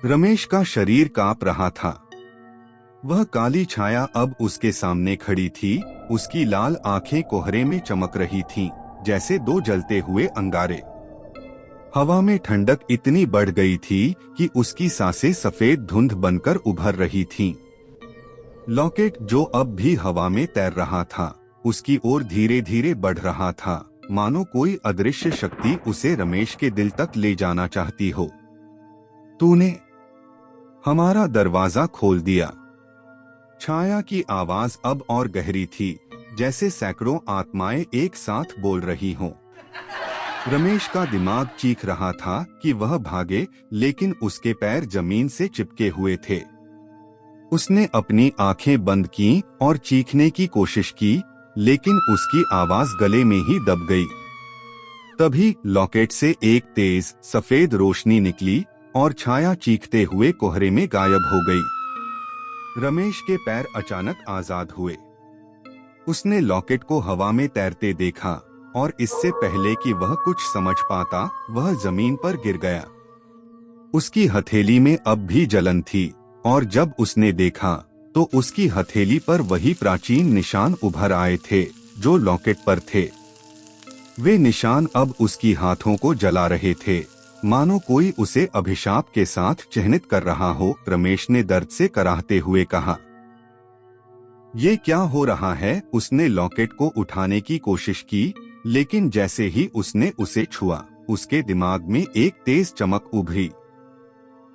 रमेश का शरीर कांप रहा था। वह काली छाया अब उसके सामने खड़ी थी। उसकी लाल आंखें कोहरे में चमक रही थीं, जैसे दो जलते हुए अंगारे। हवा में ठंडक इतनी बढ़ गई थी कि उसकी सांसें सफेद धुंध बनकर उभर रही थीं। लॉकेट, जो अब भी हवा में तैर रहा था, उसकी ओर धीरे धीरे बढ़ रहा था, मानो कोई अदृश्य शक्ति उसे रमेश के दिल तक ले जाना चाहती हो। तूने हमारा दरवाजा खोल दिया। छाया की आवाज अब और गहरी थी, जैसे सैकड़ों आत्माएं एक साथ बोल रही हों। रमेश का दिमाग चीख रहा था कि वह भागे, लेकिन उसके पैर जमीन से चिपके हुए थे। उसने अपनी आंखें बंद की और चीखने की कोशिश की, लेकिन उसकी आवाज गले में ही दब गई। तभी लॉकेट से एक तेज सफेद रोशनी निकली और छाया चीखते हुए कोहरे में गायब हो गई। रमेश के पैर अचानक आजाद हुए। उसने लॉकेट को हवा में तैरते देखा और इससे पहले कि वह कुछ समझ पाता, वह जमीन पर गिर गया। उसकी हथेली में अब भी जलन थी और जब उसने देखा तो उसकी हथेली पर वही प्राचीन निशान उभर आए थे जो लॉकेट पर थे। वे निशान अब उसकी हाथों को जला रहे थे, मानो कोई उसे अभिशाप के साथ चिह्नित कर रहा हो। रमेश ने दर्द से कराहते हुए कहा, ये क्या हो रहा है? उसने लॉकेट को उठाने की कोशिश की, लेकिन जैसे ही उसने उसे छुआ, उसके दिमाग में एक तेज चमक उभरी।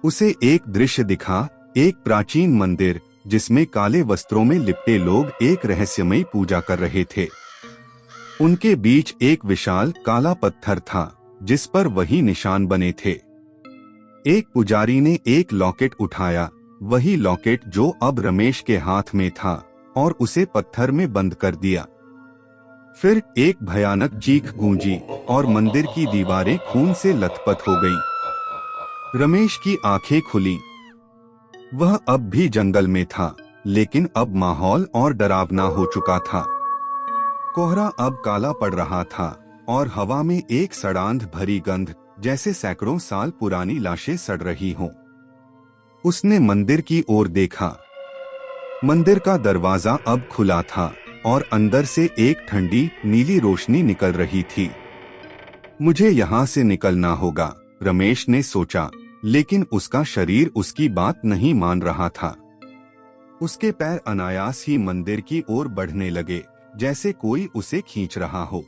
उसे एक दृश्य दिखा, एक प्राचीन मंदिर जिसमें काले वस्त्रों में लिपटे लोग एक रहस्यमयी पूजा कर रहे थे। उनके बीच एक विशाल काला पत्थर था जिस पर वही निशान बने थे। एक पुजारी ने एक लॉकेट उठाया, वही लॉकेट जो अब रमेश के हाथ में था, और उसे पत्थर में बंद कर दिया। फिर एक भयानक चीख गूंजी और मंदिर की दीवारें खून से लथपथ हो गईं। रमेश की आंखें खुली। वह अब भी जंगल में था, लेकिन अब माहौल और डरावना हो चुका था। कोहरा अब काला पड़ रहा था और हवा में एक सड़ांध भरी गंध, जैसे सैकड़ों साल पुरानी लाशें सड़ रही हों। उसने मंदिर की ओर देखा। मंदिर का दरवाजा अब खुला था और अंदर से एक ठंडी नीली रोशनी निकल रही थी। मुझे यहाँ से निकलना होगा, रमेश ने सोचा, लेकिन उसका शरीर उसकी बात नहीं मान रहा था। उसके पैर अनायास ही मंदिर की ओर बढ़ने लगे, जैसे कोई उसे खींच रहा हो।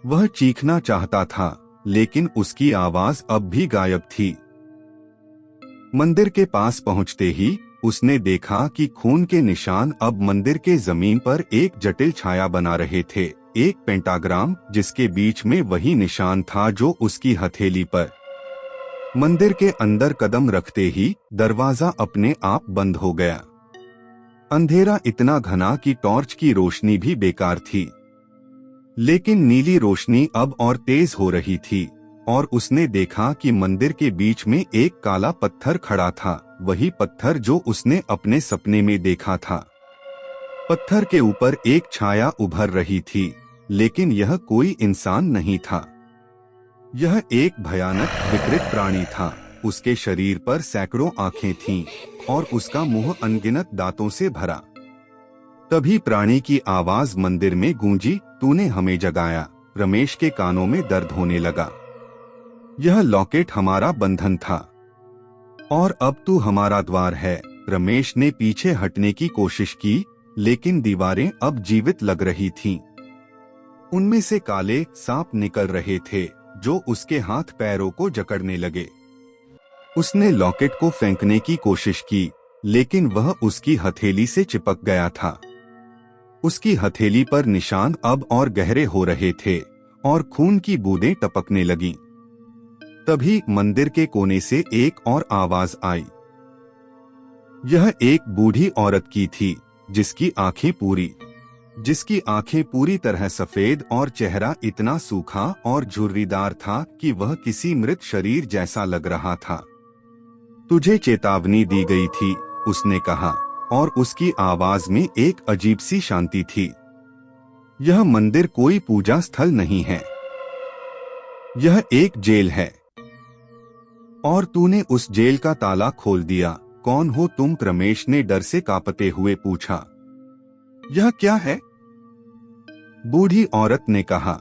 वह चीखना चाहता था, लेकिन उसकी आवाज अब भी गायब थी। मंदिर के पास पहुंचते ही उसने देखा कि खून के निशान अब मंदिर के जमीन पर एक जटिल छाया बना रहे थे, एक पेंटाग्राम जिसके बीच में वही निशान था जो उसकी हथेली पर। मंदिर के अंदर कदम रखते ही दरवाजा अपने आप बंद हो गया। अंधेरा इतना घना कि टॉर्च की रोशनी भी बेकार थी, लेकिन नीली रोशनी अब और तेज हो रही थी और उसने देखा कि मंदिर के बीच में एक काला पत्थर खड़ा था, वही पत्थर जो उसने अपने सपने में देखा था। पत्थर के ऊपर एक छाया उभर रही थी, लेकिन यह कोई इंसान नहीं था। यह एक भयानक विकृत प्राणी था। उसके शरीर पर सैकड़ों आंखें थीं और उसका मुंह अनगिनत दांतों से भरा। तभी प्राणी की आवाज मंदिर में गूंजी, तूने हमें जगाया। रमेश के कानों में दर्द होने लगा। यह लॉकेट हमारा बंधन था और अब तू हमारा द्वार है। रमेश ने पीछे हटने की कोशिश की, लेकिन दीवारें अब जीवित लग रही थीं। उनमें से काले सांप निकल रहे थे जो उसके हाथ पैरों को जकड़ने लगे। उसने लॉकेट को फेंकने की कोशिश की, लेकिन वह उसकी हथेली से चिपक गया था। उसकी हथेली पर निशान अब और गहरे हो रहे थे और खून की बूंदें टपकने लगीं। तभी मंदिर के कोने से एक और आवाज आई। यह एक बूढ़ी औरत की थी, जिसकी आंखें पूरी तरह सफेद और चेहरा इतना सूखा और झुर्रीदार था कि वह किसी मृत शरीर जैसा लग रहा था। तुझे चेतावनी दी गई थी, उसने कहा, और उसकी आवाज में एक अजीब सी शांति थी। यह मंदिर कोई पूजा स्थल नहीं है, यह एक जेल है। और तूने उस जेल का ताला खोल दिया। कौन हो तुम? रमेश ने डर से कांपते हुए पूछा। यह क्या है? बूढ़ी औरत ने कहा,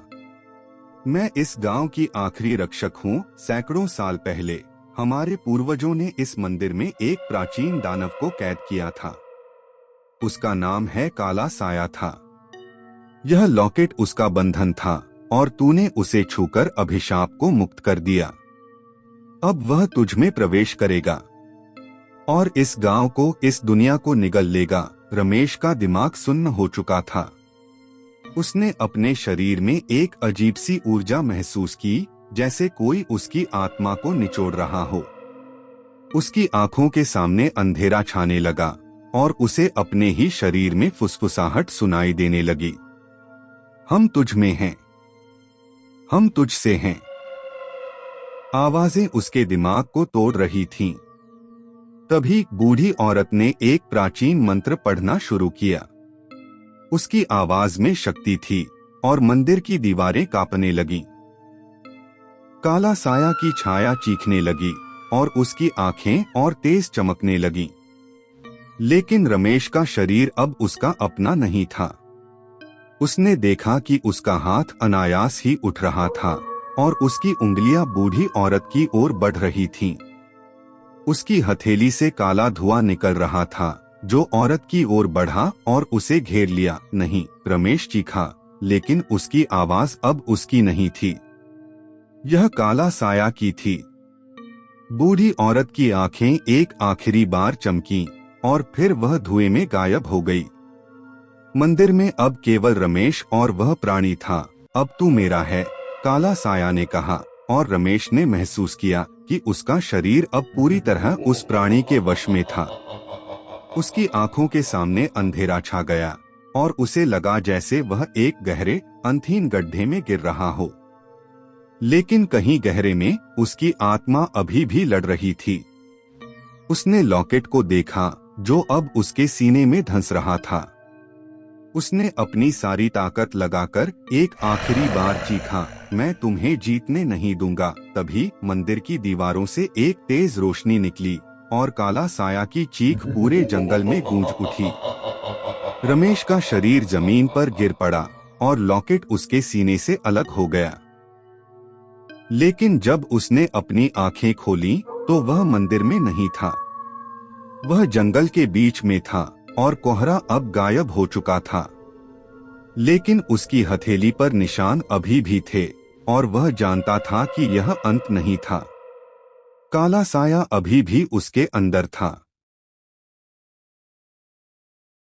मैं इस गांव की आखिरी रक्षक हूँ। सैकड़ों साल पहले हमारे पूर्वजों ने इस मंदिर में एक प्राचीन दानव को कैद किया था। उसका नाम है काला साया था। यह लॉकेट उसका बंधन था और तूने उसे छूकर अभिशाप को मुक्त कर दिया। अब वह तुझ में प्रवेश करेगा और इस गांव को, इस दुनिया को निगल लेगा। रमेश का दिमाग सुन्न हो चुका था। उसने अपने शरीर में एक अजीब सी ऊर्जा महसूस की, जैसे कोई उसकी आत्मा को निचोड़ रहा हो। उसकी आंखों के सामने अंधेरा छाने लगा और उसे अपने ही शरीर में फुसफुसाहट सुनाई देने लगी। हम तुझ में हैं, हम तुझसे हैं। आवाजें उसके दिमाग को तोड़ रही थीं। तभी बूढ़ी औरत ने एक प्राचीन मंत्र पढ़ना शुरू किया। उसकी आवाज में शक्ति थी और मंदिर की दीवारें कांपने लगीं। काला साया की छाया चीखने लगी और उसकी आंखें और तेज चमकने लगीं। लेकिन रमेश का शरीर अब उसका अपना नहीं था। उसने देखा कि उसका हाथ अनायास ही उठ रहा था और उसकी उंगलियां बूढ़ी औरत की ओर बढ़ रही थीं। उसकी हथेली से काला धुआं निकल रहा था जो औरत की ओर बढ़ा और उसे घेर लिया। नहीं, रमेश चीखा, लेकिन उसकी आवाज अब उसकी नहीं थी। यह काला साया की थी। बूढ़ी औरत की आंखें एक आखिरी बार चमकीं और फिर वह धुएं में गायब हो गई। मंदिर में अब केवल रमेश और वह प्राणी था। अब तू मेरा है, काला साया ने कहा, और रमेश ने महसूस किया कि उसका शरीर अब पूरी तरह उस प्राणी के वश में था। उसकी आंखों के सामने अंधेरा छा गया और उसे लगा जैसे वह एक गहरे, अंतहीन गड्ढे में गिर रहा हो। लेकिन कहीं गहरे में उसकी आत्मा अभी भी लड़ रही थी। उसने लॉकेट को देखा जो अब उसके सीने में धंस रहा था। उसने अपनी सारी ताकत लगाकर एक आखिरी बार चीखा, मैं तुम्हें जीतने नहीं दूंगा। तभी मंदिर की दीवारों से एक तेज रोशनी निकली और काला साया की चीख पूरे जंगल में गूंज उठी। रमेश का शरीर जमीन पर गिर पड़ा और लॉकेट उसके सीने से अलग हो गया। लेकिन जब उसने अपनी आंखें खोलीं, तो वह मंदिर में नहीं था। वह जंगल के बीच में था और कोहरा अब गायब हो चुका था। लेकिन उसकी हथेली पर निशान अभी भी थे और वह जानता था कि यह अंत नहीं था। काला साया अभी भी उसके अंदर था।